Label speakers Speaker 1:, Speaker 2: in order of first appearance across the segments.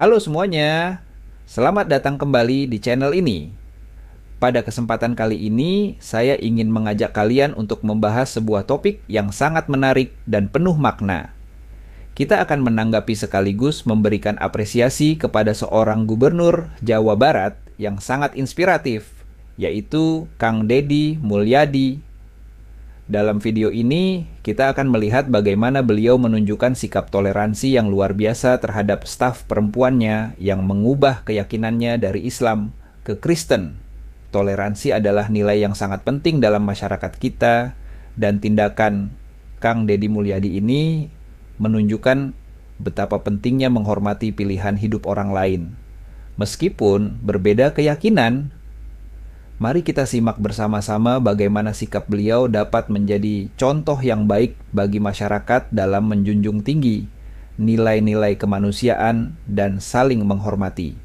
Speaker 1: Halo semuanya, selamat datang kembali di channel ini. Pada kesempatan kali ini, saya ingin mengajak kalian untuk membahas sebuah topik yang sangat menarik dan penuh makna. Kita akan menanggapi sekaligus memberikan apresiasi kepada seorang gubernur Jawa Barat yang sangat inspiratif, yaitu Kang Deddy Mulyadi. Dalam video ini, kita akan melihat bagaimana beliau menunjukkan sikap toleransi yang luar biasa terhadap staf perempuannya yang mengubah keyakinannya dari Islam ke Kristen. Toleransi adalah nilai yang sangat penting dalam masyarakat kita, dan tindakan Kang Deddy Mulyadi ini menunjukkan betapa pentingnya menghormati pilihan hidup orang lain. Meskipun berbeda keyakinan, mari kita simak bersama-sama bagaimana sikap beliau dapat menjadi contoh yang baik bagi masyarakat dalam menjunjung tinggi nilai-nilai kemanusiaan dan saling menghormati.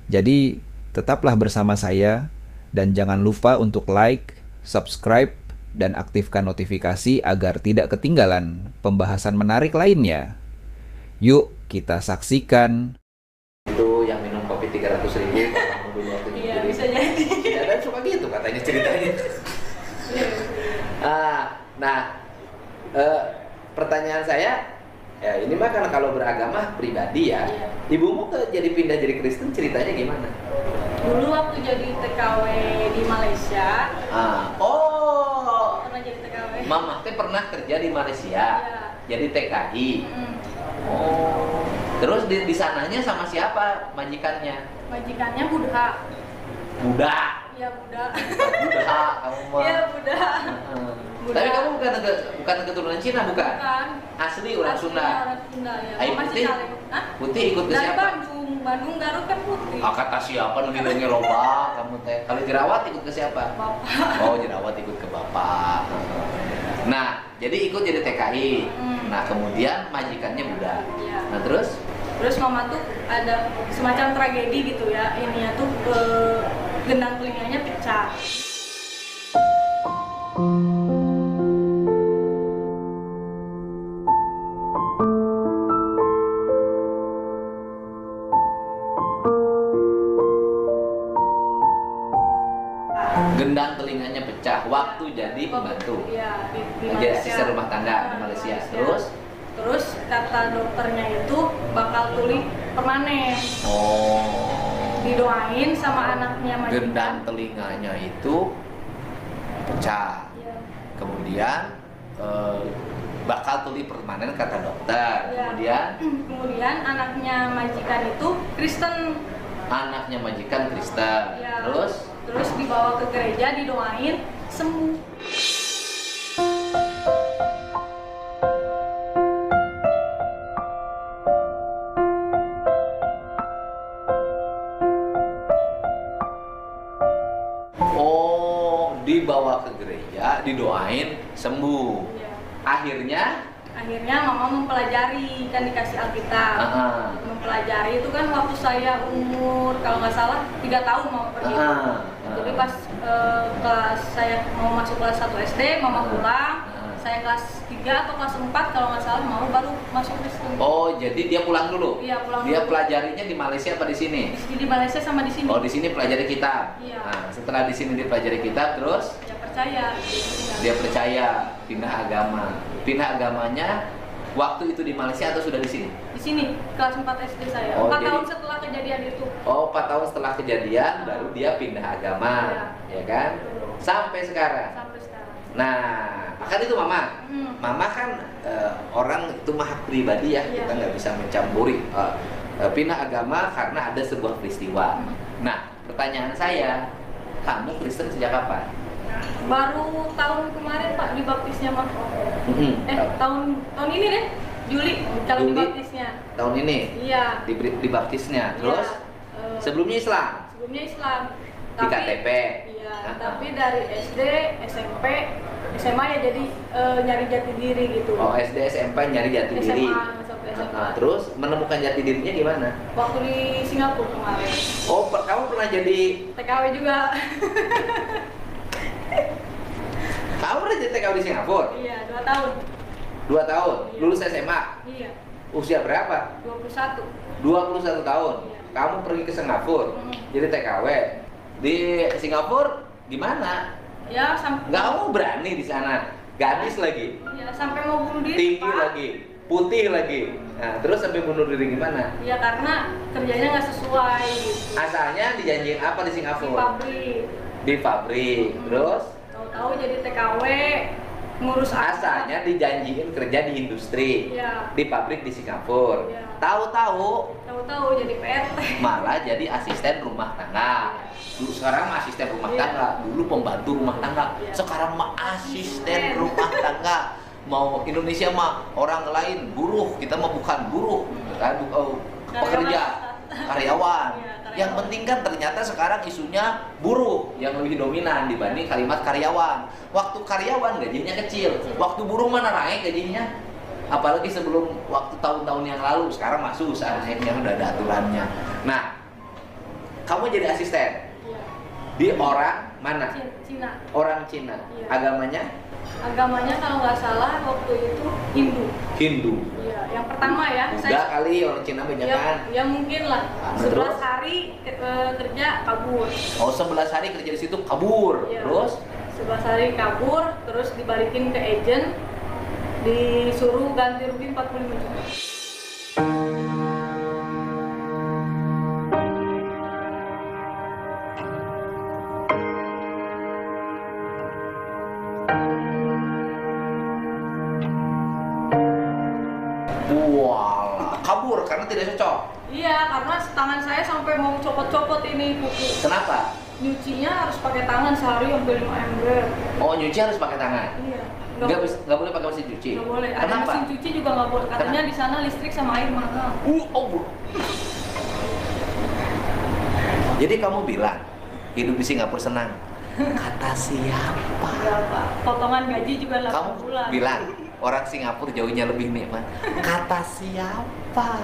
Speaker 1: Jadi, tetaplah bersama saya dan jangan lupa untuk like, subscribe, dan aktifkan notifikasi agar tidak ketinggalan pembahasan menarik lainnya. Yuk, kita saksikan.
Speaker 2: Itu yang minum kopi 300.000 kamu dulu waktu itu.
Speaker 3: Iya, bisa jadi.
Speaker 2: Dan suka gitu katanya ceritanya. Pertanyaan saya, ya ini mah kan kalau beragama pribadi ya.
Speaker 3: Iya.
Speaker 2: Ibumu jadi pindah jadi Kristen ceritanya gimana?
Speaker 3: Dulu waktu jadi TKW di Malaysia, pernah jadi TKW.
Speaker 2: Mama teh pernah kerja di Malaysia,
Speaker 3: Iya.
Speaker 2: jadi TKI.
Speaker 3: Mm.
Speaker 2: Terus di sananya sama siapa majikannya?
Speaker 3: Majikannya Buddha.
Speaker 2: Buddha.
Speaker 3: Iya, Buddha.
Speaker 2: Buddha kamu mah.
Speaker 3: Iya, Buddha. Buddha.
Speaker 2: Tapi kamu bukan keturunan Cina bukan?
Speaker 3: Bukan.
Speaker 2: Asli orang
Speaker 3: Asli
Speaker 2: Sunda.
Speaker 3: Orang Sunda ya.
Speaker 2: Ayo,
Speaker 3: Masih
Speaker 2: Putih?
Speaker 3: Saleh. Hah?
Speaker 2: Putih ikut ke
Speaker 3: Dari
Speaker 2: siapa?
Speaker 3: Bandung Garut kan Putih.
Speaker 2: Kata siapa nu hidungnya loba kamu teh. Kalau jerawat ikut ke siapa?
Speaker 3: Bapak.
Speaker 2: Oh, jerawat ikut ke bapak. Nah, jadi ikut jadi TKI. Nah, kemudian majikannya Buddha.
Speaker 3: Iya.
Speaker 2: Nah, terus
Speaker 3: Terus mama tuh ada semacam tragedi gitu ya. Ininya tuh gendang telinganya pecah.
Speaker 2: gendang telinganya pecah waktu jadi pembantu.
Speaker 3: Iya, di
Speaker 2: Jadi asisten rumah tangga di Malaysia. Terus
Speaker 3: kata dokternya itu bakal tuli permanen. Didoain sama anaknya majikan.
Speaker 2: Gendang telinganya itu pecah.
Speaker 3: Iya.
Speaker 2: Kemudian bakal tuli permanen kata dokter.
Speaker 3: Iya. Kemudian anaknya majikan itu Kristen.
Speaker 2: Anaknya majikan Kristen.
Speaker 3: Iya.
Speaker 2: Terus
Speaker 3: dibawa ke gereja, didoain, sembuh.
Speaker 2: dibawa ke gereja, didoain, sembuh.
Speaker 3: Iya.
Speaker 2: Akhirnya
Speaker 3: mama mempelajari, kan dikasih Alkitab. Mempelajari itu kan waktu saya umur kalau nggak salah 3 tahun mau pergi. Jadi pas kelas saya mau masuk kelas 1 SD, mama pulang. Saya kelas 3 atau kelas 4 kalau nggak salah mau baru masuk Kristen.
Speaker 2: Oh, jadi dia pulang dulu?
Speaker 3: Iya, pulang
Speaker 2: Dia
Speaker 3: dulu.
Speaker 2: pelajarinya di Malaysia apa di sini?
Speaker 3: Di Malaysia sama di sini.
Speaker 2: Oh, di sini pelajari kitab.
Speaker 3: Iya.
Speaker 2: Nah, setelah di sini dipelajari kitab, terus
Speaker 3: Ya percaya.
Speaker 2: dia percaya, pindah agama. Pindah agamanya waktu itu di Malaysia atau sudah di sini?
Speaker 3: Di sini kelas 4 SD saya.
Speaker 2: Oh,
Speaker 3: 4
Speaker 2: jadi-
Speaker 3: tahun setelah kejadian itu.
Speaker 2: Oh, 4 tahun setelah kejadian baru dia pindah agama, ya kan? Sampai sekarang.
Speaker 3: Sampai sekarang.
Speaker 2: Nah, kan itu mama. Mama kan orang itu maha pribadi ya,
Speaker 3: Iya.
Speaker 2: kita nggak bisa mencampuri pindah agama karena ada sebuah peristiwa. Nah, pertanyaan saya, kamu Kristen sejak kapan?
Speaker 3: Baru tahun kemarin Pak dibaptisnya Mas. Tahun ini deh, Juli kalau
Speaker 2: Juli?
Speaker 3: dibaptisnya.
Speaker 2: Tahun ini
Speaker 3: Iya.
Speaker 2: dibaptisnya. Terus sebelumnya Islam
Speaker 3: Sebelumnya Islam.
Speaker 2: di KTP.
Speaker 3: Iya, tapi dari SD, SMP, SMA ya jadi nyari jati diri gitu.
Speaker 2: Oh, SD SMP nyari jati diri.
Speaker 3: sampai SMA.
Speaker 2: Terus menemukan jati dirinya gimana?
Speaker 3: Waktu di Singapura kemarin.
Speaker 2: Oh, kamu pernah jadi
Speaker 3: TKW juga.
Speaker 2: kamu pernah jadi TKW di Singapura?
Speaker 3: Iya, 2 tahun.
Speaker 2: 2 tahun,
Speaker 3: Iya.
Speaker 2: lulus SMA.
Speaker 3: Iya,
Speaker 2: Usia berapa?
Speaker 3: 21.
Speaker 2: 21 tahun.
Speaker 3: Iya.
Speaker 2: Kamu pergi ke Singapura, jadi TKW. Di Singapura gimana?
Speaker 3: Ya sampai.
Speaker 2: Nggak kamu berani di sana, gadis lagi,
Speaker 3: Ya sampai mau bunuh diri.
Speaker 2: tinggi
Speaker 3: Pak.
Speaker 2: lagi, putih lagi. Nah, terus sampai bunuh diri gimana?
Speaker 3: Ya karena kerjanya nggak sesuai gitu.
Speaker 2: Asalnya dijanjiin apa di
Speaker 3: Di
Speaker 2: Singapura?
Speaker 3: pabrik.
Speaker 2: Di pabrik. Terus
Speaker 3: Tahu-tahu jadi TKW ngurus apa?
Speaker 2: asalnya dijanjiin kerja di industri,
Speaker 3: Iya.
Speaker 2: di pabrik di Singapura.
Speaker 3: Iya.
Speaker 2: Tahu-tahu
Speaker 3: Tahu-tahu jadi PRT.
Speaker 2: malah jadi asisten rumah tangga. Dulu sekarang mah asisten rumah
Speaker 3: Iya.
Speaker 2: tangga, dulu pembantu rumah tangga.
Speaker 3: Iya.
Speaker 2: Sekarang mah asisten rumah tangga. Mau Indonesia mah orang lain buruh, kita mah bukan buruh, kan? Pekerja, karyawan.
Speaker 3: Iya, karyawan.
Speaker 2: Yang penting kan ternyata sekarang isunya buruh yang lebih dominan dibanding kalimat karyawan. Waktu karyawan gajinya kecil, waktu buruh mana naik gajinya? Apalagi sebelum waktu tahun-tahun yang lalu, sekarang masuk seharusnya udah ada aturannya. Nah, kamu jadi asisten
Speaker 3: Iya.
Speaker 2: di orang mana?
Speaker 3: Cina.
Speaker 2: Orang Cina.
Speaker 3: Iya.
Speaker 2: Agamanya
Speaker 3: Agamanya kalau nggak salah waktu itu Hindu.
Speaker 2: Hindu.
Speaker 3: Iya, yang pertama ya.
Speaker 2: Udah kali orang Cina banyak
Speaker 3: Ya,
Speaker 2: kan?
Speaker 3: ya mungkin lah.
Speaker 2: Terus?
Speaker 3: 11 hari kerja kabur.
Speaker 2: Oh, 11 hari kerja di situ kabur.
Speaker 3: Iya.
Speaker 2: Terus
Speaker 3: 11 hari kabur, terus dibalikin ke agent, disuruh ganti rugi 45 juta.
Speaker 2: walah, kabur karena tidak cocok.
Speaker 3: Iya, karena tangan saya sampai mau copot-copot ini kuku.
Speaker 2: Kenapa?
Speaker 3: Nyucinya harus pakai tangan sehari sampai 5 ember.
Speaker 2: Oh, nyuci harus pakai tangan.
Speaker 3: Iya.
Speaker 2: Nggak boleh pakai mesin cuci.
Speaker 3: Nggak boleh. Ada
Speaker 2: Kenapa?
Speaker 3: mesin cuci juga nggak boleh. Katanya di sana listrik sama air mahal.
Speaker 2: Oh. Jadi kamu bilang hidup di Singapura senang. Kata siapa?
Speaker 3: Iya, Pak. Potongan gaji juga 8
Speaker 2: Kamu
Speaker 3: bulan.
Speaker 2: bilang orang Singapura jauhnya lebih nikmat. Kata siapa?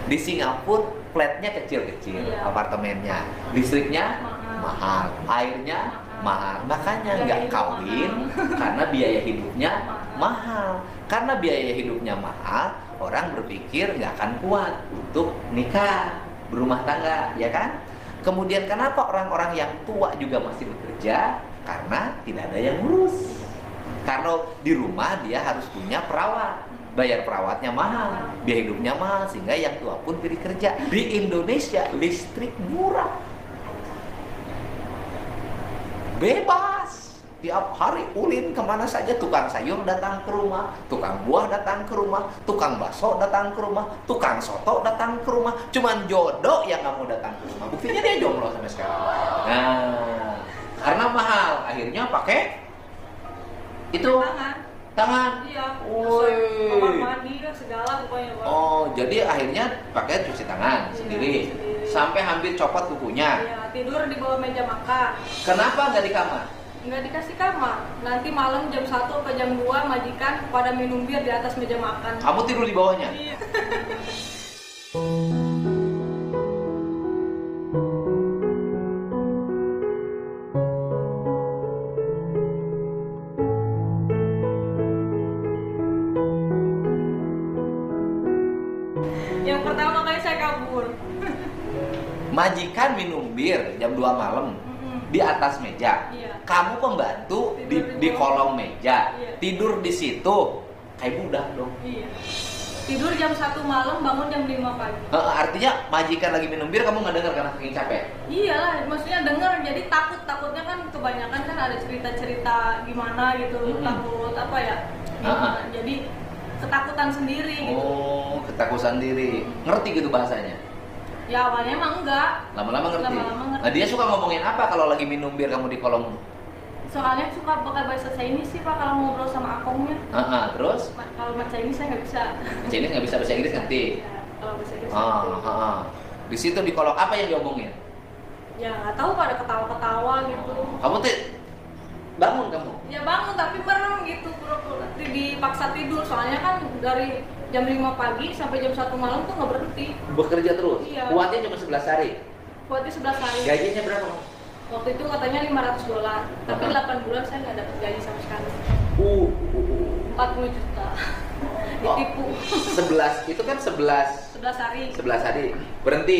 Speaker 2: Di Singapura flatnya kecil-kecil,
Speaker 3: Iya.
Speaker 2: apartemennya, listriknya
Speaker 3: Mahal.
Speaker 2: mahal, airnya mahal. Makanya
Speaker 3: Biaya
Speaker 2: nggak
Speaker 3: hidup
Speaker 2: kawin
Speaker 3: mahal.
Speaker 2: karena biaya hidupnya
Speaker 3: Mahal.
Speaker 2: mahal. Karena biaya hidupnya mahal, orang berpikir nggak akan kuat untuk nikah, berumah tangga, ya kan? Kemudian kenapa orang-orang yang tua juga masih bekerja? Karena tidak ada yang ngurus. Karena di rumah dia harus punya perawat, bayar perawatnya mahal, biaya hidupnya mahal, sehingga yang tua pun pergi kerja. Di Indonesia listrik murah, bebas. Tiap hari ulin kemana saja, tukang sayur datang ke rumah, tukang buah datang ke rumah, tukang bakso datang ke rumah, tukang soto datang ke rumah. Cuman jodoh yang kamu datang ke rumah. Buktinya dia jomblo sampai sekarang. Nah, karena mahal, akhirnya pakai itu tangan.
Speaker 3: Iya.
Speaker 2: Woi.
Speaker 3: Kamar mandi lah segala pokoknya, Pak.
Speaker 2: Oh, jadi akhirnya pakai cuci tangan
Speaker 3: Iya,
Speaker 2: sendiri,
Speaker 3: sendiri.
Speaker 2: sampai hampir copot kukunya.
Speaker 3: Iya, tidur di bawah meja makan.
Speaker 2: Kenapa nggak di kamar?
Speaker 3: Nggak dikasih kamar. Nanti malam jam 1 atau jam 2 majikan pada minum bir di atas meja makan.
Speaker 2: Kamu tidur di bawahnya?
Speaker 3: Iya. Yang pertama kali saya kabur.
Speaker 2: Majikan minum bir jam 2 malam di atas meja.
Speaker 3: Iya.
Speaker 2: Kamu pembantu
Speaker 3: Tidur
Speaker 2: di
Speaker 3: di bawah.
Speaker 2: kolong meja.
Speaker 3: Iya.
Speaker 2: Tidur di situ. Kayak budak dong.
Speaker 3: Iya. Tidur jam 1 malam, bangun jam 5 pagi.
Speaker 2: Artinya majikan lagi minum bir kamu nggak dengar karena saking capek.
Speaker 3: Iyalah, maksudnya denger jadi takutnya kan kebanyakan kan ada cerita-cerita gimana gitu, takut apa ya? Gimana. Jadi ketakutan sendiri gitu.
Speaker 2: Oh, ketakutan diri. Ngerti gitu bahasanya?
Speaker 3: Ya awalnya emang enggak.
Speaker 2: Lama-lama ngerti.
Speaker 3: Lama-lama ngerti.
Speaker 2: Nah, dia suka ngomongin apa kalau lagi minum bir kamu di kolong?
Speaker 3: Soalnya suka pakai bahasa Chinese sih Pak kalau ngobrol sama akongnya.
Speaker 2: Terus?
Speaker 3: Kalau bahasa Chinese saya nggak bisa.
Speaker 2: Chinese nggak bisa bahasa Inggris ngerti?
Speaker 3: Ya, kalau bahasa Inggris ngerti.
Speaker 2: Di situ di kolong apa yang diomongin?
Speaker 3: Ya nggak tahu pada ketawa-ketawa gitu.
Speaker 2: Kamu tuh bangun kamu?
Speaker 3: Ya bangun tapi merem gitu, pura-pura dipaksa tidur. Soalnya kan dari jam 5 pagi sampai jam 1 malam tuh nggak berhenti.
Speaker 2: Bekerja terus?
Speaker 3: Iya.
Speaker 2: Kuatnya cuma 11 hari?
Speaker 3: Kuatnya 11 hari.
Speaker 2: Gajinya berapa?
Speaker 3: Waktu itu katanya $500, tapi 8 bulan saya nggak dapat gaji sama sekali. 40 juta. Ditipu.
Speaker 2: 11, itu kan 11
Speaker 3: 11 hari.
Speaker 2: 11 hari. Berhenti.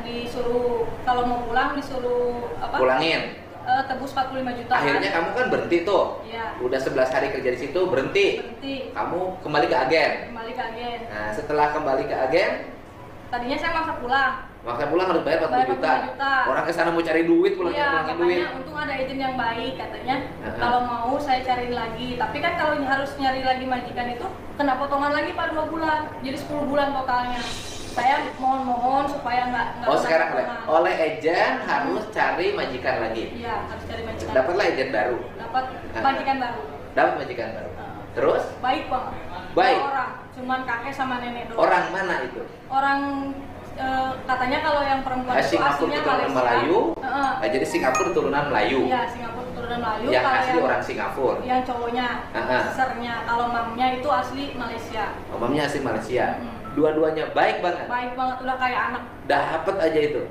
Speaker 3: Disuruh kalau mau pulang disuruh apa?
Speaker 2: Pulangin.
Speaker 3: Tebus 45 juta.
Speaker 2: Akhirnya kamu kan berhenti tuh.
Speaker 3: Iya.
Speaker 2: Udah 11 hari kerja di situ, berhenti. Kamu kembali ke agen. Nah, setelah kembali ke agen,
Speaker 3: tadinya saya maksa pulang.
Speaker 2: Maksa pulang harus bayar 40 juta. Orang ke sana mau cari duit, pulangin duit.
Speaker 3: Iya, untung ada agent yang baik katanya. Kalau mau saya cariin lagi. Tapi kan kalau harus nyari lagi majikan itu kena potongan lagi Pak 2 bulan. Jadi 10 bulan totalnya. Saya mohon supaya nggak.
Speaker 2: Oh, sekarang oleh agent harus cari majikan lagi.
Speaker 3: Iya, harus cari majikan.
Speaker 2: Dapatlah agent baru.
Speaker 3: Dapat majikan baru.
Speaker 2: Dapat majikan baru. Terus?
Speaker 3: Baik banget.
Speaker 2: Baik.
Speaker 3: Orang, cuman kakek sama nenek doang.
Speaker 2: Orang mana itu?
Speaker 3: Orang katanya kalau yang perempuan itu
Speaker 2: Singapura
Speaker 3: aslinya
Speaker 2: turunan Melayu. Jadi Singapura turunan Melayu.
Speaker 3: Iya, Singapura turunan Melayu.
Speaker 2: Yang asli orang Singapura.
Speaker 3: Yang cowoknya, sisternya. Kalau mamnya itu asli Malaysia.
Speaker 2: Oh, mamnya asli Malaysia. Dua-duanya baik banget.
Speaker 3: Baik banget, udah kayak anak.
Speaker 2: Dapat aja itu.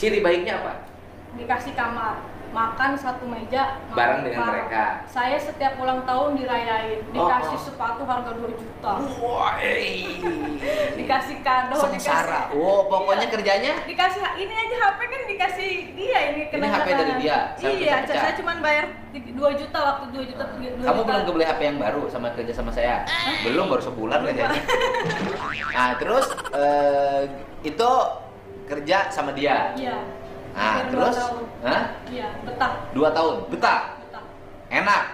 Speaker 2: Ciri baiknya apa?
Speaker 3: Dikasih kamar, makan satu meja
Speaker 2: bareng dengan mereka.
Speaker 3: Saya setiap ulang tahun dirayain, dikasih sepatu harga 2 juta.
Speaker 2: Wah,
Speaker 3: dikasih kado,
Speaker 2: sengsara. Pokoknya kerjanya
Speaker 3: dikasih ini aja HP kan dikasih dia ini
Speaker 2: Ini HP dari dia.
Speaker 3: Iya, saya cuma bayar 2 juta waktu 2 juta.
Speaker 2: Kamu belum kebeli HP yang baru sama kerja sama saya? Belum, baru sebulan kerjanya. Nah, terus itu kerja sama dia.
Speaker 3: Iya.
Speaker 2: Nah, terus?
Speaker 3: Iya, betah.
Speaker 2: 2 tahun, betah. Enak.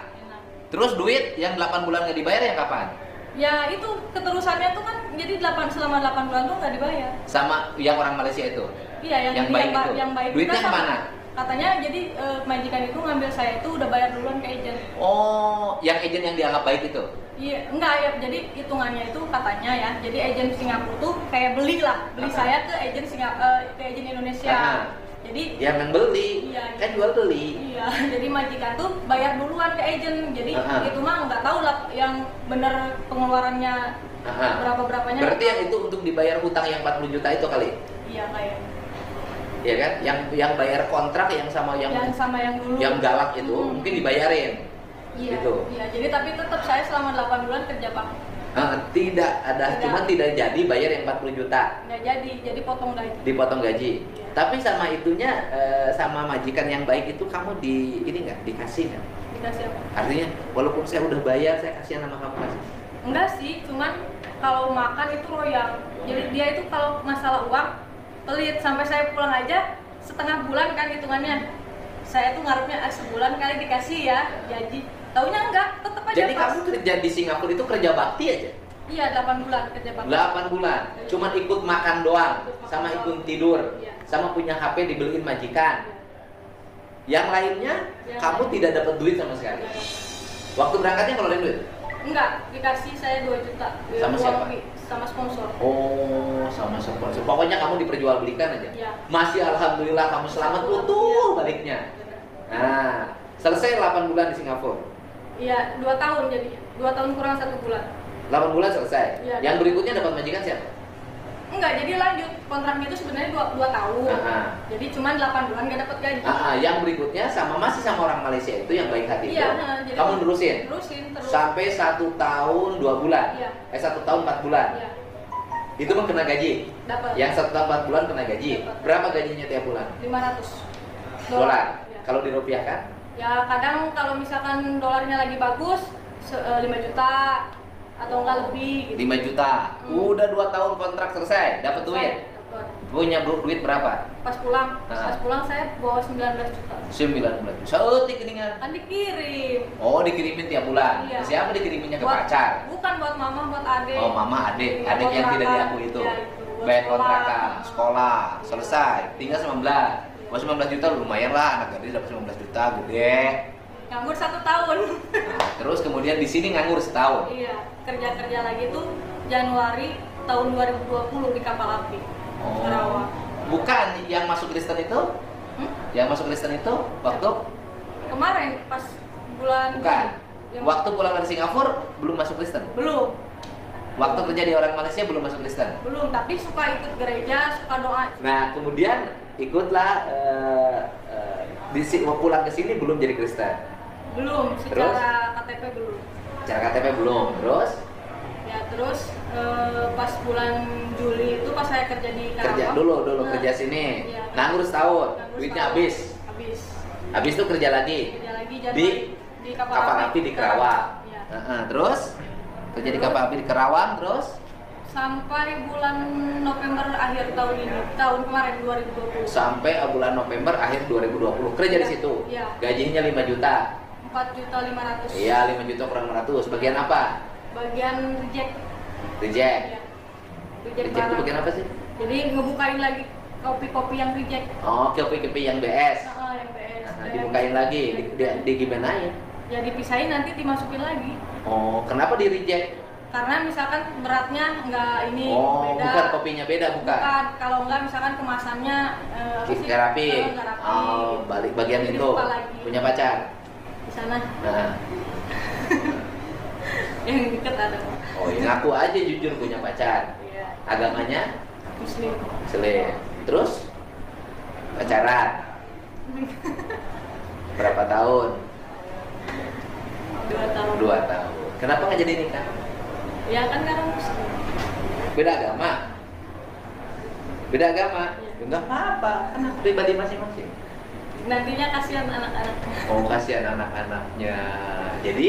Speaker 2: Terus duit yang 8 bulan nggak dibayar yang kapan?
Speaker 3: Ya itu keterusannya tuh kan jadi selama 8 bulan tuh nggak dibayar.
Speaker 2: Sama yang orang Malaysia itu?
Speaker 3: Iya,
Speaker 2: yang baik itu.
Speaker 3: Yang baik
Speaker 2: duitnya
Speaker 3: kan
Speaker 2: kemana?
Speaker 3: Katanya jadi majikan itu ngambil saya itu udah bayar duluan ke agent.
Speaker 2: Oh, yang agent yang dianggap baik itu?
Speaker 3: Iya, enggak ya. Jadi hitungannya itu katanya ya. Jadi agent Singapura tuh kayak beli saya ke agent ke agent Indonesia. Jadi
Speaker 2: yang beli, kan jual beli.
Speaker 3: Iya, jadi majikan tuh bayar duluan ke agent. Jadi itu mah nggak tahu lah yang bener pengeluarannya berapa-berapanya.
Speaker 2: Berarti yang itu untuk dibayar hutang yang 40 juta itu kali?
Speaker 3: Iya, kayaknya.
Speaker 2: Iya kan? Yang bayar kontrak yang sama yang
Speaker 3: dulu.
Speaker 2: Yang galak itu mungkin dibayarin.
Speaker 3: Iya.
Speaker 2: Gitu.
Speaker 3: Iya, jadi tapi tetap saya selama 8 bulan kerja Pak.
Speaker 2: Cuma tidak jadi bayar yang 40 juta.
Speaker 3: Nggak jadi potong gaji.
Speaker 2: Dipotong gaji.
Speaker 3: Iya.
Speaker 2: Tapi sama itunya sama majikan yang baik itu kamu dikasih nggak?
Speaker 3: Dikasih apa?
Speaker 2: Artinya walaupun saya udah bayar, saya kasihan sama kamu kasih.
Speaker 3: Enggak sih, cuman kalau makan itu royal. Jadi dia itu kalau masalah uang pelit, sampai saya pulang aja setengah bulan kan hitungannya. Saya tuh ngarepnya sebulan kali dikasih ya gaji. Taunya enggak, tetep aja.
Speaker 2: Jadi kamu kerja di Singapura itu kerja bakti aja?
Speaker 3: Iya, 8 bulan kerja bakti.
Speaker 2: 8 bulan. Cuman ikut makan doang, sama ikut tidur, sama punya HP dibeliin majikan. Yang lainnya kamu tidak dapat duit sama sekali. Waktu berangkatnya ngeluarin duit?
Speaker 3: Enggak, dikasih saya 2 juta.
Speaker 2: Sama siapa?
Speaker 3: Sama sponsor.
Speaker 2: Oh, sama sponsor. Pokoknya kamu diperjualbelikan aja.
Speaker 3: Ya.
Speaker 2: Masih alhamdulillah kamu selamat utuh baliknya. Nah, selesai 8 bulan di Singapura.
Speaker 3: Iya, 2 tahun jadinya. 2 tahun kurang 1 bulan.
Speaker 2: 8 bulan selesai.
Speaker 3: Ya,
Speaker 2: yang berikutnya dapat majikan siapa?
Speaker 3: Enggak, jadi lanjut. Kontraknya itu sebenarnya 2 tahun. Jadi cuma 8 bulan nggak dapat gaji.
Speaker 2: Yang berikutnya masih sama orang Malaysia itu yang baik hati itu.
Speaker 3: Jadi
Speaker 2: kamu nerusin terus. Sampai 1 tahun 2 bulan. 1 tahun 4 bulan.
Speaker 3: Iya.
Speaker 2: Itu mah kena gaji.
Speaker 3: Dapat.
Speaker 2: Yang 1 tahun 4 bulan kena gaji.
Speaker 3: Dapat.
Speaker 2: Berapa gajinya tiap bulan?
Speaker 3: 500
Speaker 2: dolar.
Speaker 3: Ya.
Speaker 2: Kalau dirupiahkan?
Speaker 3: Ya kadang kalau misalkan dolarnya lagi bagus 5 juta atau enggak lebih gitu.
Speaker 2: 5 juta. Udah 2 tahun kontrak selesai, dapat duit. Punya duit berapa?
Speaker 3: Pas pulang saya bawa 19 juta.
Speaker 2: 19 juta. Seetik geningan.
Speaker 3: Kan dikirim.
Speaker 2: Oh, dikirimin tiap bulan.
Speaker 3: Iya.
Speaker 2: Siapa dikiriminnya ke pacar?
Speaker 3: Bukan buat mama, buat adik.
Speaker 2: Oh, mama, adik.
Speaker 3: Ya,
Speaker 2: adik yang tidak diakui itu.
Speaker 3: Ya,
Speaker 2: bayar kontrakan, sekolah, selesai. Tinggal 19. Wah, 19 juta lumayan lah, anak gadis dapat 19 juta, gede.
Speaker 3: Nganggur 1 tahun.
Speaker 2: Nah, terus kemudian di sini nganggur setahun.
Speaker 3: Iya, kerja lagi tuh Januari tahun 2020 di kapal api. Sarawak.
Speaker 2: Bukan yang masuk Kristen itu? Yang masuk Kristen itu waktu
Speaker 3: kemarin pas bulan.
Speaker 2: Bukan. Waktu pulang dari Singapura belum masuk Kristen?
Speaker 3: Belum.
Speaker 2: Waktu kerja di orang Malaysia belum masuk Kristen?
Speaker 3: Belum, tapi suka ikut gereja, suka doa.
Speaker 2: Nah, kemudian ikutlah pulang ke sini belum jadi Kristen?
Speaker 3: Belum, secara KTP belum.
Speaker 2: Secara KTP belum. Terus?
Speaker 3: Ya terus pas bulan Juli itu pas saya kerja di Karawang.
Speaker 2: Kerja dulu kerja sini.
Speaker 3: Iya,
Speaker 2: nganggur setahun. Duitnya habis. Habis itu kerja lagi. Di kapal api di Karawang.
Speaker 3: Iya.
Speaker 2: Terus kerja di kapal api di Karawang terus
Speaker 3: sampai bulan November akhir tahun kemarin 2020.
Speaker 2: Sampai bulan November akhir 2020 kerja di situ.
Speaker 3: Iya.
Speaker 2: Gajinya 5 juta.
Speaker 3: 4.500.000.
Speaker 2: Iya, 5 juta kurang 500. Bagian apa?
Speaker 3: Bagian reject.
Speaker 2: Reject.
Speaker 3: Iya.
Speaker 2: Reject itu bagian apa sih?
Speaker 3: Jadi ngebukain lagi kopi-kopi yang reject.
Speaker 2: Oh, kopi-kopi yang BS.
Speaker 3: Yang BS.
Speaker 2: Dibukain lagi, di gimana ya?
Speaker 3: Ya dipisahin nanti dimasukin lagi.
Speaker 2: Oh, kenapa di reject?
Speaker 3: Karena misalkan beratnya nggak ini beda.
Speaker 2: Bukan kopinya beda, bukan.
Speaker 3: Kalau nggak misalkan kemasannya
Speaker 2: nggak rapi. Oh, balik bagian
Speaker 3: jadi
Speaker 2: itu. Punya pacar?
Speaker 3: Di sana.
Speaker 2: Nah.
Speaker 3: Yang deket ada.
Speaker 2: Oh, ya ngaku aja jujur punya pacar.
Speaker 3: Iya.
Speaker 2: Agamanya?
Speaker 3: Muslim.
Speaker 2: Muslim. Terus pacaran? Berapa tahun?
Speaker 3: 2 tahun.
Speaker 2: 2 tahun. Kenapa nggak jadi nikah?
Speaker 3: Ya kan karena Muslim.
Speaker 2: Beda agama? Beda agama?
Speaker 3: Iya.
Speaker 2: Ya, nggak apa-apa, kan hak pribadi masing-masing.
Speaker 3: Nantinya kasihan anak-anaknya.
Speaker 2: Oh, kasihan anak-anaknya. Jadi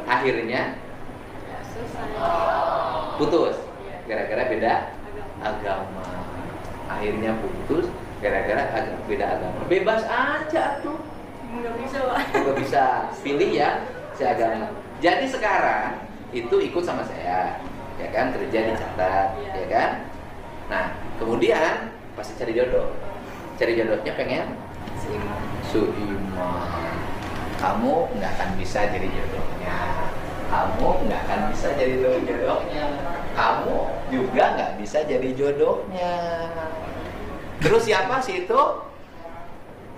Speaker 2: akhirnya
Speaker 3: Ya, selesai.
Speaker 2: putus
Speaker 3: Iya.
Speaker 2: gara-gara beda
Speaker 3: Agama.
Speaker 2: agama. Akhirnya putus gara-gara beda agama. Bebas aja tuh.
Speaker 3: Nggak bisa, Pak.
Speaker 2: Nggak bisa pilih ya seagama. Jadi sekarang itu ikut sama saya, ya kan, kerja dicatat,
Speaker 3: Iya.
Speaker 2: ya kan. Nah, kemudian pasti cari jodoh. Cari jodohnya pengen seiman. Kamu nggak akan bisa jadi jodohnya. Kamu nggak akan bisa jadi jodohnya. Kamu juga nggak bisa jadi jodohnya. Terus siapa sih itu?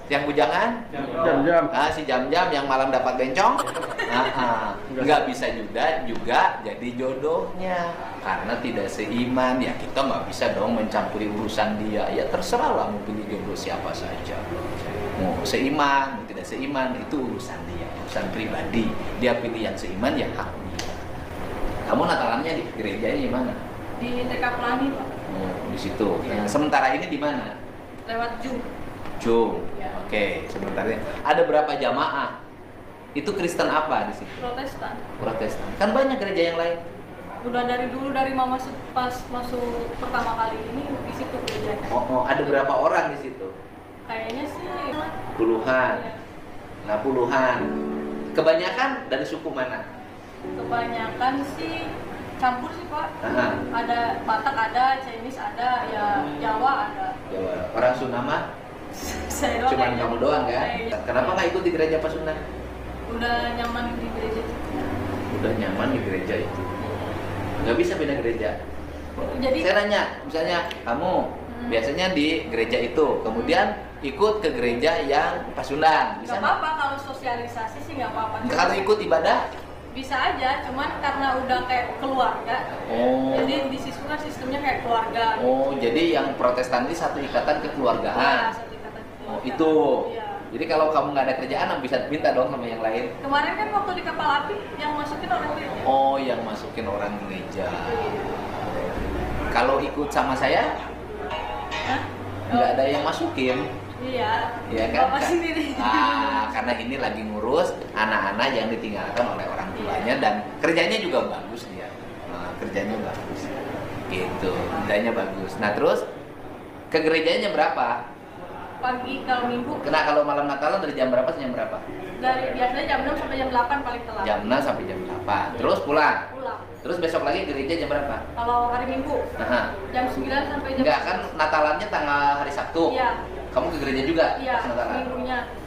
Speaker 2: Yang bujangan?
Speaker 4: Jam-jam.
Speaker 2: Si jam-jam yang malam dapat bencong? Nggak bisa juga jadi jodohnya karena tidak seiman. Ya kita nggak bisa dong mencampuri urusan dia. Ya terserah lah mau pilih jodoh siapa saja. Mau seiman, mau tidak seiman itu urusan dia, urusan pribadi. Dia pilih yang seiman ya hak dia. Kamu Natalannya di gerejanya di mana?
Speaker 3: Di TK Pelangi, Pak.
Speaker 2: Di situ. Nah, sementara ini di mana?
Speaker 3: Lewat Zoom.
Speaker 2: Zoom.
Speaker 3: Ya.
Speaker 2: Oke, sebenarnya ada berapa jamaah? Itu Kristen apa di situ?
Speaker 3: Protestan.
Speaker 2: Protestan. Kan banyak gereja yang lain.
Speaker 3: Udah dari dulu dari mama pas masuk pertama kali ini di situ kerja.
Speaker 2: Ada berapa orang di situ?
Speaker 3: Kayaknya sih
Speaker 2: Puluhan.
Speaker 3: ya,
Speaker 2: Nah, puluhan. Kebanyakan dari suku mana?
Speaker 3: kebanyakan sih campur sih, Pak.
Speaker 2: Aha.
Speaker 3: Ada Batak ada, Chinese ada, ya Jawa ada.
Speaker 2: Jawa. Orang Sunama?
Speaker 3: Saya doang
Speaker 2: Cuman
Speaker 3: kayaknya.
Speaker 2: kamu doang kan?
Speaker 3: Iya.
Speaker 2: Kenapa nggak ikut di gereja Pasundan?
Speaker 3: Udah nyaman di gereja itu.
Speaker 2: Udah nyaman di gereja itu. Nggak bisa pindah gereja.
Speaker 3: Jadi
Speaker 2: Saya nanya, misalnya kamu biasanya di gereja itu, kemudian ikut ke gereja yang Pasundan, bisa
Speaker 3: nggak apa-apa kalau sosialisasi sih nggak apa-apa.
Speaker 2: Kalau ikut ibadah?
Speaker 3: Bisa aja, cuman karena udah kayak keluarga.
Speaker 2: Oh.
Speaker 3: Jadi di situ kan sistemnya kayak keluarga.
Speaker 2: Oh, jadi yang Protestan ini satu ikatan
Speaker 3: Ya,
Speaker 2: kekeluargaan.
Speaker 3: satu ikatan keluarga.
Speaker 2: Oh, itu.
Speaker 3: Iya.
Speaker 2: Jadi kalau kamu nggak ada kerjaan, bisa minta dong sama yang lain.
Speaker 3: Kemarin kan waktu di kapal api yang masukin orang gereja.
Speaker 2: Oh, yang masukin orang gereja. Kalau ikut sama saya,
Speaker 3: Hah?
Speaker 2: nggak ada yang masukin.
Speaker 3: Iya.
Speaker 2: Ya kan?
Speaker 3: Bapak sendiri.
Speaker 2: Karena ini lagi ngurus anak-anak yang ditinggalkan oleh orang tuanya dan kerjanya juga bagus dia. Kerjanya bagus. Gitu, kerjanya bagus. Nah, terus ke gerejanya berapa?
Speaker 3: Pagi kalau minggu.
Speaker 2: Nah, kalau malam Natalan dari jam berapa sampai jam berapa?
Speaker 3: Dari biasanya jam 6 sampai jam 8 paling telat.
Speaker 2: Jam 6 sampai jam 8. Terus pulang.
Speaker 3: Pulang.
Speaker 2: Terus besok lagi gereja jam berapa?
Speaker 3: Kalau hari Minggu
Speaker 2: Nah,
Speaker 3: jam 9 sampai jam
Speaker 2: enggak kan Natalannya tanggal hari Sabtu.
Speaker 3: Iya.
Speaker 2: Kamu ke gereja juga
Speaker 3: Iya,
Speaker 2: pas Natalan?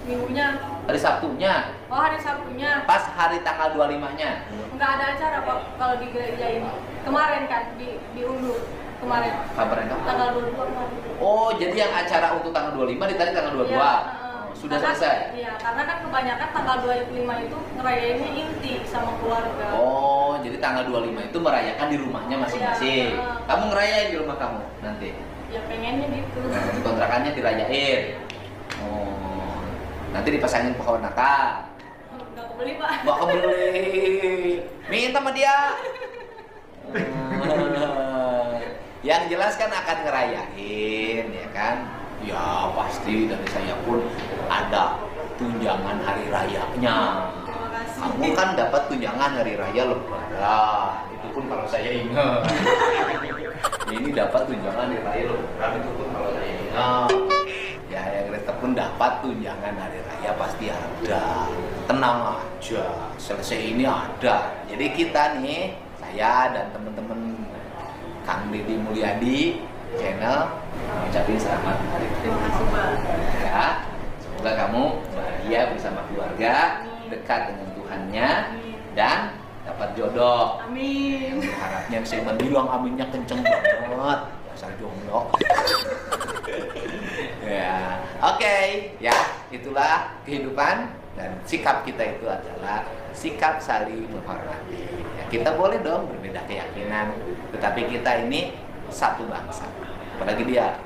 Speaker 3: minggunya.
Speaker 2: Hari Sabtunya.
Speaker 3: Oh, hari Sabtunya.
Speaker 2: Pas hari tanggal 25-nya.
Speaker 3: Nggak ada acara, Pak, kalau di gereja ini. Kemarin kan diundur kemarin.
Speaker 2: Kabarin kamu?
Speaker 3: Tanggal 22 kemarin.
Speaker 2: Oh, jadi yang acara untuk tanggal 25 ditarik tanggal 22.
Speaker 3: Iya,
Speaker 2: Sudah
Speaker 3: karena-
Speaker 2: selesai.
Speaker 3: Iya, karena kan kebanyakan tanggal 25 itu ngerayainnya inti sama keluarga.
Speaker 2: Oh, jadi tanggal 25 itu merayakan di rumahnya masing-masing.
Speaker 3: Iya.
Speaker 2: Kamu ngerayain di rumah kamu nanti.
Speaker 3: Ya pengennya gitu.
Speaker 2: Kontrakannya dirayain. Oh. Nanti dipasangin pohon Natal.
Speaker 3: Nggak kebeli, Pak.
Speaker 2: Mau beli. Minta sama dia. Yang jelas kan akan ngerayain, ya kan? Ya pasti dari saya pun ada tunjangan hari rayanya. Kamu kan dapat tunjangan hari raya Lebaran, itu pun kalau saya ingat. Ini dapat tunjangan hari raya Lebaran, itu pun kalau saya ingat. Ya yang Greta pun dapat tunjangan hari raya pasti ada. Tenang aja, selesai ini ada. Jadi kita nih, saya dan teman-teman Kang Deddy Mulyadi channel mengucapkan selamat hari raya.
Speaker 3: Terima kasih, Pak.
Speaker 2: Ya, semoga kamu bahagia bersama keluarga, dekat dengan Tuhannya, dan dapat jodoh.
Speaker 3: Amin.
Speaker 2: Harapnya saya bilang aminnya kenceng banget, dasar jomblo. Ya, oke, ya itulah kehidupan dan sikap kita itu adalah sikap saling menghormati. Ya, kita boleh dong berbeda keyakinan, tetapi kita ini satu bangsa. Apalagi dia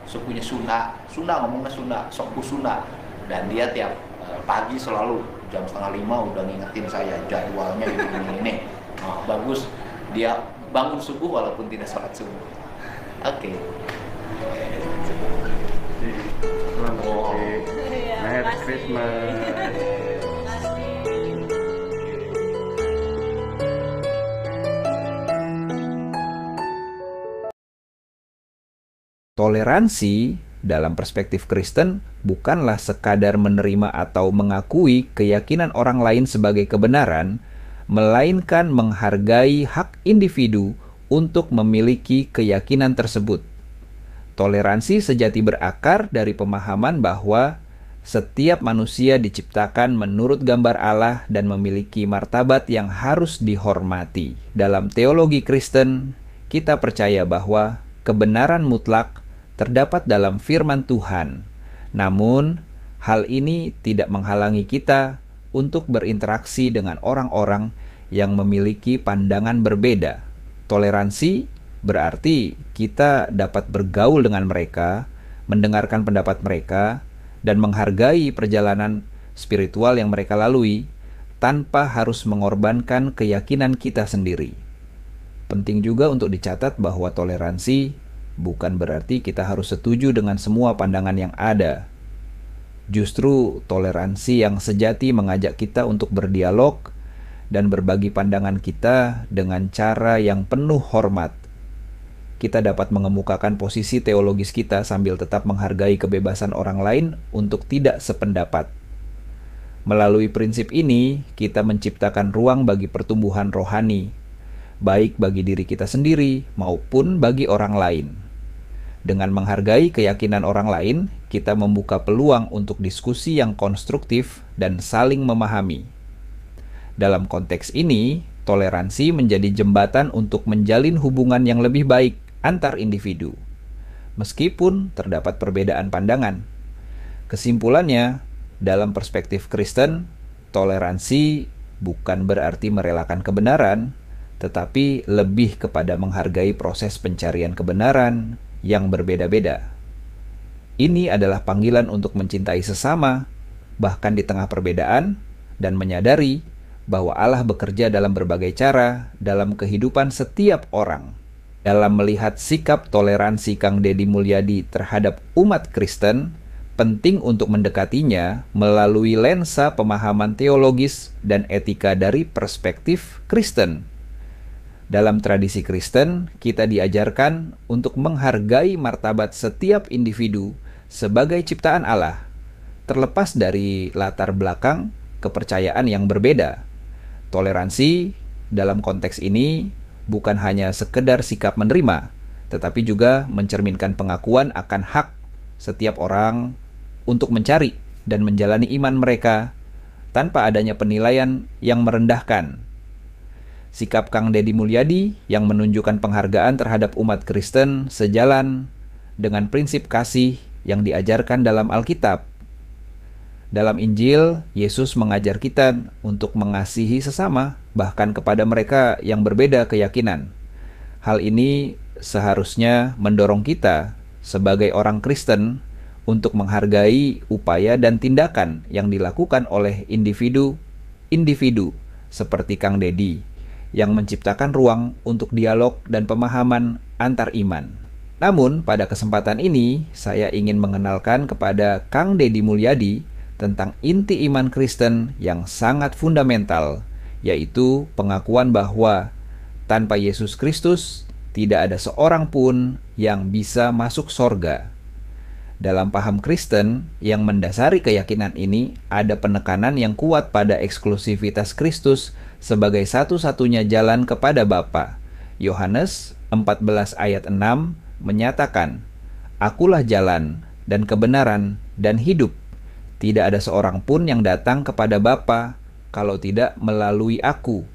Speaker 2: sukunya Sunda ngomongnya Sunda, suku Sunda, dan dia tiap pagi selalu jam 4:30 udah ngingetin saya jadwalnya ini. Oh, bagus, dia bangun subuh walaupun tidak sholat subuh. Oke.
Speaker 4: Selamat
Speaker 3: Iya,
Speaker 4: Merry
Speaker 3: makasih.
Speaker 4: Christmas.
Speaker 3: Makasih.
Speaker 1: Toleransi dalam perspektif Kristen bukanlah sekadar menerima atau mengakui keyakinan orang lain sebagai kebenaran, melainkan menghargai hak individu untuk memiliki keyakinan tersebut. Toleransi sejati berakar dari pemahaman bahwa setiap manusia diciptakan menurut gambar Allah dan memiliki martabat yang harus dihormati. Dalam teologi Kristen, kita percaya bahwa kebenaran mutlak terdapat dalam firman Tuhan. Namun, hal ini tidak menghalangi kita untuk berinteraksi dengan orang-orang yang memiliki pandangan berbeda. Toleransi berarti kita dapat bergaul dengan mereka, mendengarkan pendapat mereka, dan menghargai perjalanan spiritual yang mereka lalui tanpa harus mengorbankan keyakinan kita sendiri. Penting juga untuk dicatat bahwa toleransi bukan berarti kita harus setuju dengan semua pandangan yang ada. Justru toleransi yang sejati mengajak kita untuk berdialog dan berbagi pandangan kita dengan cara yang penuh hormat. Kita dapat mengemukakan posisi teologis kita sambil tetap menghargai kebebasan orang lain untuk tidak sependapat. Melalui prinsip ini, kita menciptakan ruang bagi pertumbuhan rohani, baik bagi diri kita sendiri maupun bagi orang lain. Dengan menghargai keyakinan orang lain, kita membuka peluang untuk diskusi yang konstruktif dan saling memahami. Dalam konteks ini, toleransi menjadi jembatan untuk menjalin hubungan yang lebih baik antar individu, meskipun terdapat perbedaan pandangan. Kesimpulannya, dalam perspektif Kristen, toleransi bukan berarti merelakan kebenaran, tetapi lebih kepada menghargai proses pencarian kebenaran yang berbeda-beda. Ini adalah panggilan untuk mencintai sesama, bahkan di tengah perbedaan, dan menyadari bahwa Allah bekerja dalam berbagai cara dalam kehidupan setiap orang. Dalam melihat sikap toleransi Kang Deddy Mulyadi terhadap umat Kristen, penting untuk mendekatinya melalui lensa pemahaman teologis dan etika dari perspektif Kristen. Dalam tradisi Kristen, kita diajarkan untuk menghargai martabat setiap individu sebagai ciptaan Allah, terlepas dari latar belakang kepercayaan yang berbeda. Toleransi dalam konteks ini bukan hanya sekedar sikap menerima, tetapi juga mencerminkan pengakuan akan hak setiap orang untuk mencari dan menjalani iman mereka tanpa adanya penilaian yang merendahkan. Sikap Kang Deddy Mulyadi yang menunjukkan penghargaan terhadap umat Kristen sejalan dengan prinsip kasih yang diajarkan dalam Alkitab. Dalam Injil, Yesus mengajar kita untuk mengasihi sesama, bahkan kepada mereka yang berbeda keyakinan. Hal ini seharusnya mendorong kita sebagai orang Kristen untuk menghargai upaya dan tindakan yang dilakukan oleh individu seperti Kang Deddy yang menciptakan ruang untuk dialog dan pemahaman antar iman. Namun, pada kesempatan ini, saya ingin mengenalkan kepada Kang Deddy Mulyadi tentang inti iman Kristen yang sangat fundamental, yaitu pengakuan bahwa tanpa Yesus Kristus, tidak ada seorang pun yang bisa masuk sorga. Dalam paham Kristen yang mendasari keyakinan ini, ada penekanan yang kuat pada eksklusivitas Kristus sebagai satu-satunya jalan kepada Bapa. Yohanes 14 ayat 6 menyatakan, "Akulah jalan dan kebenaran dan hidup. Tidak ada seorang pun yang datang kepada Bapa kalau tidak melalui Aku."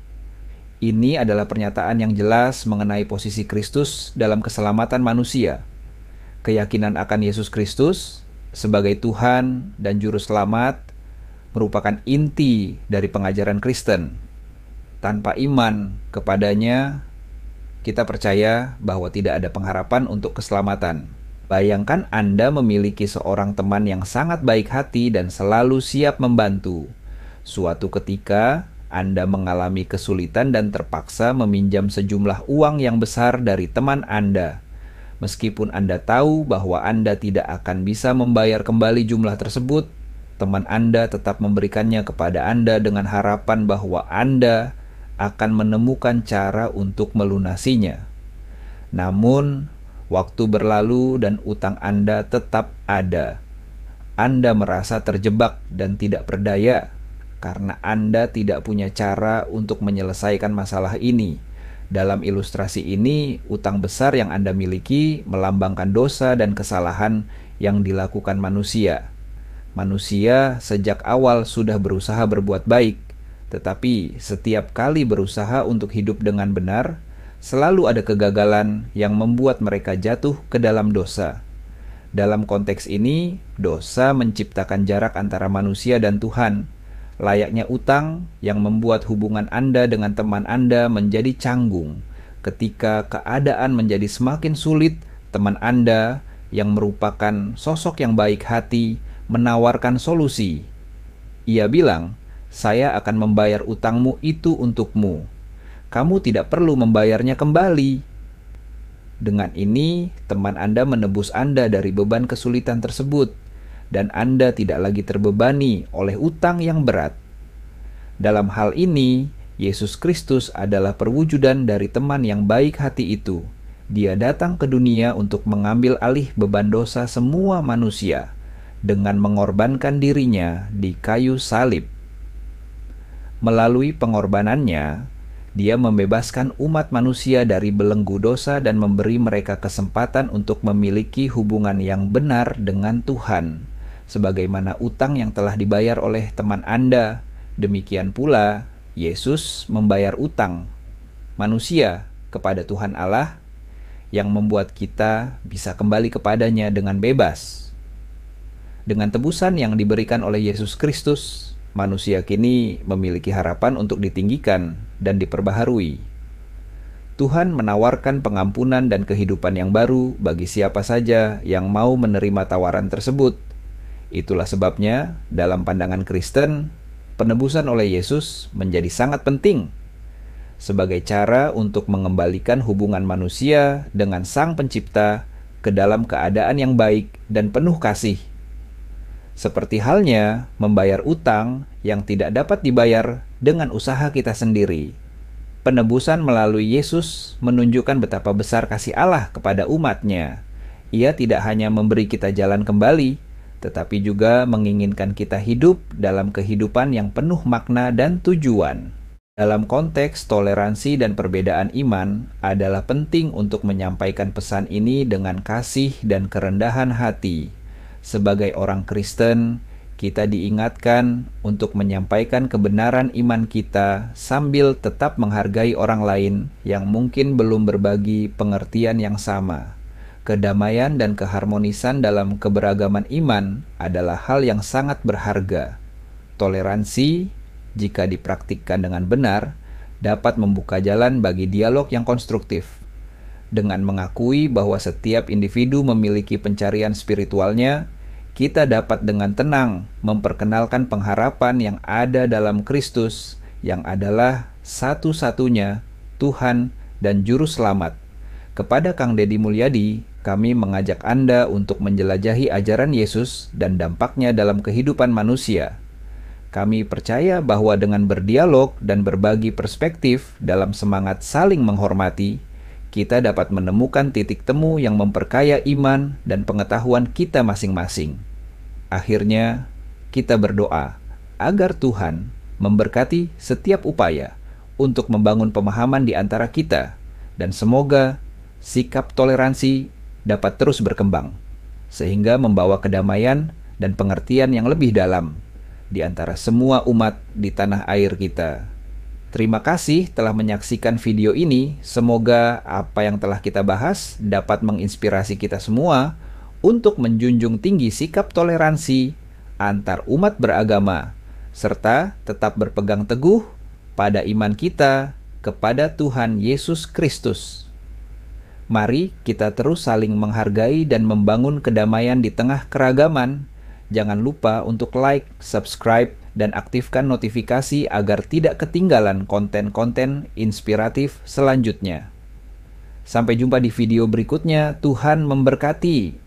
Speaker 1: Ini adalah pernyataan yang jelas mengenai posisi Kristus dalam keselamatan manusia. Keyakinan akan Yesus Kristus sebagai Tuhan dan Juru Selamat merupakan inti dari pengajaran Kristen. Tanpa iman kepadanya, kita percaya bahwa tidak ada pengharapan untuk keselamatan. Bayangkan Anda memiliki seorang teman yang sangat baik hati dan selalu siap membantu. Suatu ketika, Anda mengalami kesulitan dan terpaksa meminjam sejumlah uang yang besar dari teman Anda. Meskipun Anda tahu bahwa Anda tidak akan bisa membayar kembali jumlah tersebut, teman Anda tetap memberikannya kepada Anda dengan harapan bahwa Anda akan menemukan cara untuk melunasinya. Namun, waktu berlalu dan utang Anda tetap ada. Anda merasa terjebak dan tidak berdaya karena Anda tidak punya cara untuk menyelesaikan masalah ini. Dalam ilustrasi ini, utang besar yang Anda miliki melambangkan dosa dan kesalahan yang dilakukan manusia. Manusia sejak awal sudah berusaha berbuat baik, tetapi setiap kali berusaha untuk hidup dengan benar, selalu ada kegagalan yang membuat mereka jatuh ke dalam dosa. Dalam konteks ini, dosa menciptakan jarak antara manusia dan Tuhan. Layaknya utang yang membuat hubungan Anda dengan teman Anda menjadi canggung. Ketika keadaan menjadi semakin sulit, teman Anda yang merupakan sosok yang baik hati menawarkan solusi. Ia bilang, "Saya akan membayar utangmu itu untukmu. Kamu tidak perlu membayarnya kembali." Dengan ini, teman Anda menebus Anda dari beban kesulitan tersebut, dan Anda tidak lagi terbebani oleh utang yang berat. Dalam hal ini, Yesus Kristus adalah perwujudan dari teman yang baik hati itu. Dia datang ke dunia untuk mengambil alih beban dosa semua manusia dengan mengorbankan dirinya di kayu salib. Melalui pengorbanannya, Dia membebaskan umat manusia dari belenggu dosa dan memberi mereka kesempatan untuk memiliki hubungan yang benar dengan Tuhan. Sebagaimana utang yang telah dibayar oleh teman Anda, demikian pula Yesus membayar utang manusia kepada Tuhan Allah yang membuat kita bisa kembali kepadanya dengan bebas. Dengan tebusan yang diberikan oleh Yesus Kristus, manusia kini memiliki harapan untuk ditinggikan dan diperbaharui. Tuhan menawarkan pengampunan dan kehidupan yang baru bagi siapa saja yang mau menerima tawaran tersebut. Itulah sebabnya, dalam pandangan Kristen, penebusan oleh Yesus menjadi sangat penting sebagai cara untuk mengembalikan hubungan manusia dengan Sang Pencipta ke dalam keadaan yang baik dan penuh kasih. Seperti halnya membayar utang yang tidak dapat dibayar dengan usaha kita sendiri. Penebusan melalui Yesus menunjukkan betapa besar kasih Allah kepada umat-Nya. Ia tidak hanya memberi kita jalan kembali, tetapi juga menginginkan kita hidup dalam kehidupan yang penuh makna dan tujuan. Dalam konteks toleransi dan perbedaan iman, adalah penting untuk menyampaikan pesan ini dengan kasih dan kerendahan hati. Sebagai orang Kristen, kita diingatkan untuk menyampaikan kebenaran iman kita sambil tetap menghargai orang lain yang mungkin belum berbagi pengertian yang sama. Kedamaian dan keharmonisan dalam keberagaman iman adalah hal yang sangat berharga. Toleransi, jika dipraktikkan dengan benar, dapat membuka jalan bagi dialog yang konstruktif. Dengan mengakui bahwa setiap individu memiliki pencarian spiritualnya, kita dapat dengan tenang memperkenalkan pengharapan yang ada dalam Kristus, yang adalah satu-satunya Tuhan, dan Juru Selamat. Kepada Kang Deddy Mulyadi, kami mengajak Anda untuk menjelajahi ajaran Yesus dan dampaknya dalam kehidupan manusia. Kami percaya bahwa dengan berdialog dan berbagi perspektif dalam semangat saling menghormati, kita dapat menemukan titik temu yang memperkaya iman dan pengetahuan kita masing-masing. Akhirnya, kita berdoa agar Tuhan memberkati setiap upaya untuk membangun pemahaman di antara kita, dan semoga sikap toleransi dapat terus berkembang, sehingga membawa kedamaian dan pengertian yang lebih dalam di antara semua umat di tanah air kita. Terima kasih telah menyaksikan video ini. Semoga apa yang telah kita bahas dapat menginspirasi kita semua untuk menjunjung tinggi sikap toleransi antar umat beragama, serta tetap berpegang teguh pada iman kita kepada Tuhan Yesus Kristus. Mari kita terus saling menghargai dan membangun kedamaian di tengah keragaman. Jangan lupa untuk like, subscribe, dan aktifkan notifikasi agar tidak ketinggalan konten-konten inspiratif selanjutnya. Sampai jumpa di video berikutnya. Tuhan memberkati.